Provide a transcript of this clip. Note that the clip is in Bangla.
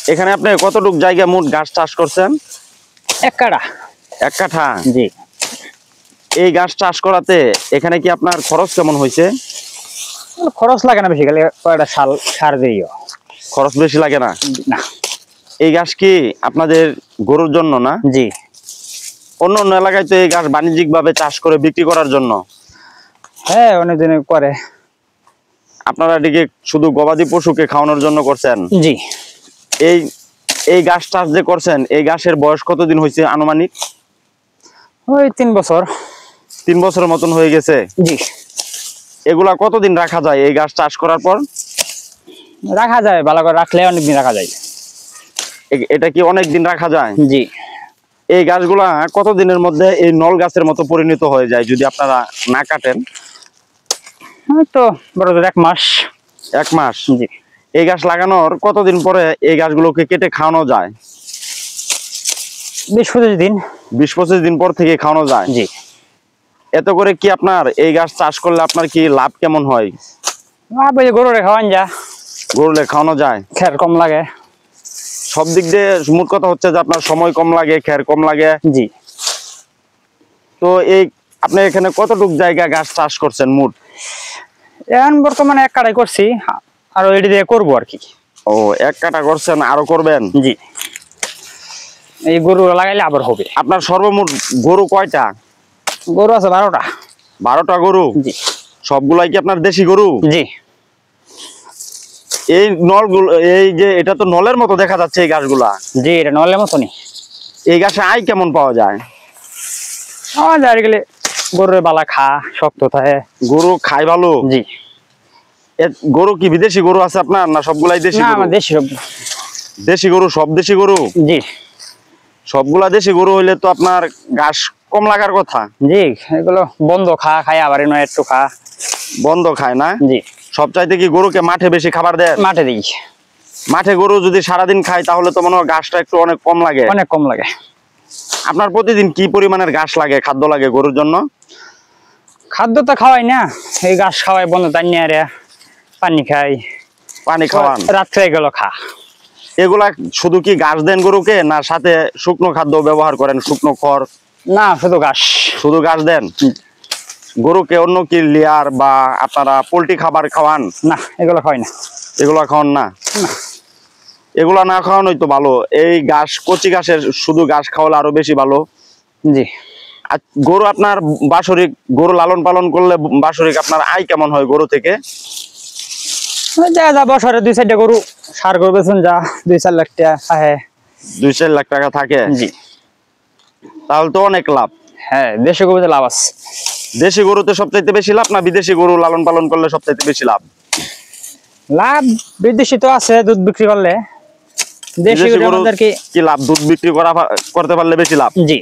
এখানে আপনি কতটুক জায়গা মোট গাছ চাষ করছেন? 1 কাঠা। 1 কাঠা? জি। এই গাছ চাষ করাতে এখানে কি আপনার খরচ কেমন হয়েছে? খরচ লাগে না বেশি, খালি কয়টা সার দিইও। খরচ বেশি লাগে না? না। এই গাছ কি আপনাদের গরুর জন্য না? জি। অন্য অন্য এলাকায় তো এই গাছ বাণিজ্যিক ভাবে চাষ করে বিক্রি করার জন্য। হ্যাঁ, অনেকদিন করে। আপনারা এটিকে শুধু গবাদি পশুকে খাওয়ানোর জন্য করছেন? জি। এই গাছ চাষ যে করছেন, এই গাছের বয়স কতদিন হয়েছে আনুমানিক? ওই 3 বছর। 3 বছরের মতন হয়ে গেছে? জি। এগুলা কতদিন রাখা যায় এই গাছ চাষ করার পর? রাখা যায়, ভালো করে রাখলে অনেকদিন রাখা যায়। এটা কি অনেক দিন রাখা যায়? জি। এই গাছগুলা কতদিনের মধ্যে এই নল গাছের মতো পরিণত হয়ে যায় যদি আপনারা না কাটেন? তো বড় জোর 1 মাস। 1 মাস? জি। এই গাছ লাগানোর কতদিন পরে এই গাছগুলোকে কেটে খাওয়ানো যায়? 20-25 দিন। 20-25 দিন পর থেকে খাওয়ানো যায়? জি। এত করে কি আপনার এই গাছ চাষ করলে আপনার কি লাভ কেমন হয়? লাভ ওই গরু খাওয়ান যা। গরুলে খাওয়ানো যায়? খের কম লাগে। সব দিক দিয়ে মোট কথা হচ্ছে যে আপনার সময় কম লাগে, খের কম লাগে। জি। তো এই আপনি এখানে কতটুক জায়গা গাছ চাষ করছেন মোট? এখন বর্তমানে 1 কাঠাই করছি, আর এটি দিয়ে করবো আর কি। ও, 1 কাঠা করছেন, আরো করবেন? জি। এই গরু লাগাইলে আবার হবে। আপনার সর্বমোট গরু কয়টা? গরু আছে 12টা। 12টা গরু? জি। সবগুলাই কি আপনার দেশি গরু? জি। এই নলগুলো, এই যে এটা তো নলের মতো দেখা যাচ্ছে এই গাছগুলা। জি, এটা নলের মতনই। এই গাছে আয় কেমন পাওয়া যায়? গেলে গরুর বালা খা শক্ত থাকে। গরু খায় ভালো? জি। গরু কি বিদেশি গরু আছে আপনার, না সবগুলাই দেশি? না, গরু? আমার দেশি সব। দেশি গরু? সব দেশি গরু? জি। সবগুলা দেশি গরু হইলে তো আপনার ঘাস কম লাগার কথা। জি, এগুলো বন্ধ খাই আবার একটু খা। বন্ধ খায় না? জি। সবচাইতে কি গরুকে মাঠে বেশি খাবার দেয়? মাঠে দিই। মাঠে গরু যদি সারাদিন খায় তাহলে তো মনে হয় ঘাসটা একটু অনেক কম লাগে। অনেক কম লাগে। আপনার প্রতিদিন কি পরিমাণের ঘাস লাগে, খাদ্য লাগে গরুর জন্য? খাদ্য তো খাওয়াই না, এই ঘাস খাওয়াই বন্ধ তাই আরে পানি খাই। পানি খাওয়ান? রাত্রে গেল খা। এগুলা শুধু কি ঘাস দেন গরুকে, না সাথে শুকনো খাদ্য ব্যবহার করেন, শুকনো খড়? না, শুধু ঘাস। শুধু ঘাস দেন? গরুকে অন্য কি লেয়ার বা আপনারা পোল্ট্রি খাবার খাওয়ান? না, এগুলো খাওয়াই না। এগুলা খাওয়ান না? এগুলা না খাওয়ানোই তো ভালো। এই ঘাস, কচি ঘাসের শুধু ঘাস খাওয়ালে আরো বেশি ভালো। জি। আর গরু আপনার বাৎসরিক গরু লালন পালন করলে বাৎসরিক আপনার আয় কেমন হয় গরু থেকে? যা বছরে 2-4টা গরু সার গরু বেচুন যা 2-4 লাখ টাকা আহে। 2-4 লাখ টাকা থাকে? জি। তাহলে তো অনেক লাভ। হ্যাঁ, দেশি গরুতে লাভ আছে। দেশি গরুতে সবচাইতে বেশি লাভ, না বিদেশি গরু লালন পালন করলে সবচাইতে বেশি লাভ? লাভ বিদেশি তো আছে, দুধ বিক্রি করলে। দেশি গরু আমাদের কি লাভ? দুধ বিক্রি করতে পারলে বেশি লাভ? জি।